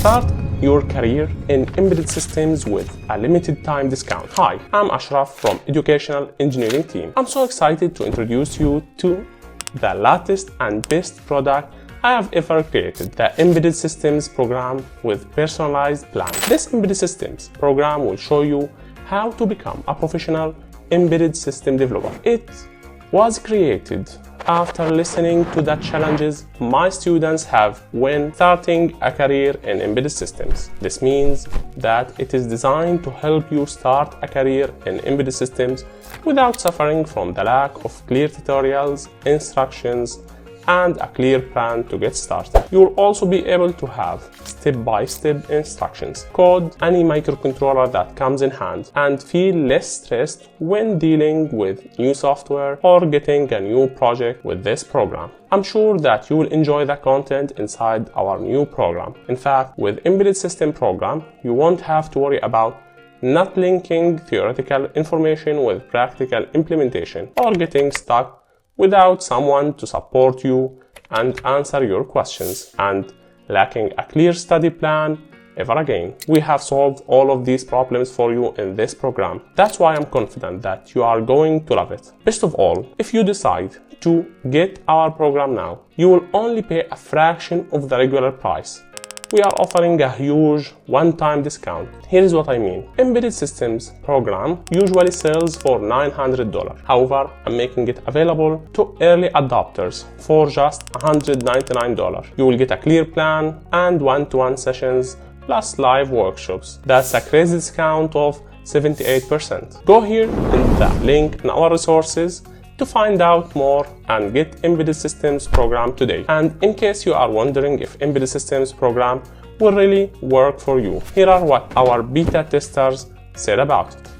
Start your career in embedded systems with a limited time discount. Hi, I'm Ashraf from Educational Engineering Team. I'm so excited to introduce you to the latest and best product I have ever created, the Embedded Systems program with personalized plan. This Embedded Systems program will show you how to become a professional embedded system developer. It was created after listening to the challenges my students have when starting a career in embedded systems. This means that it is designed to help you start a career in embedded systems without suffering from the lack of clear tutorials, instructions, and a clear plan to get started. You'll also be able to have step-by-step instructions, code any microcontroller that comes in hand, and feel less stressed when dealing with new software or getting a new project with this program. I'm sure that you will enjoy the content inside our new program. In fact, with Embedded System program, you won't have to worry about not linking theoretical information with practical implementation or getting stuck without someone to support you and answer your questions and lacking a clear study plan ever again. We have solved all of these problems for you in this program. That's why I'm confident that you are going to love it. Best of all, if you decide to get our program now, you will only pay a fraction of the regular price. We are offering a huge one-time discount. Here is what I mean. Embedded Systems program usually sells for $900. However, I'm making it available to early adopters for just $199. You will get a clear plan and one-to-one sessions plus live workshops. That's a crazy discount of 78%. Go here in the link in our resources to find out more and get Embedded Systems program today. And in case you are wondering if Embedded Systems program will really work for you, here are what our beta testers said about it.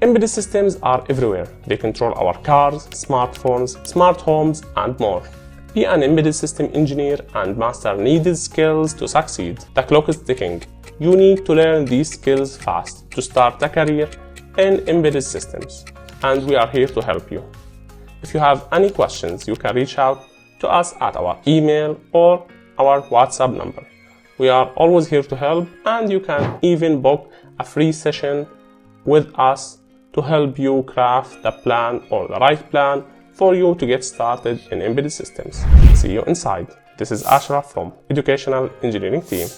Embedded systems are everywhere. They control our cars, smartphones, smart homes, and more. Be an embedded system engineer and master needed skills to succeed. The clock is ticking. You need to learn these skills fast to start a career in embedded systems, and we are here to help you. If you have any questions, you can reach out to us at our email or our WhatsApp number. We are always here to help, and you can even book a free session with us to help you craft the plan or the right plan for you to get started in embedded systems. See you inside. This is Ashraf from Educational Engineering Team.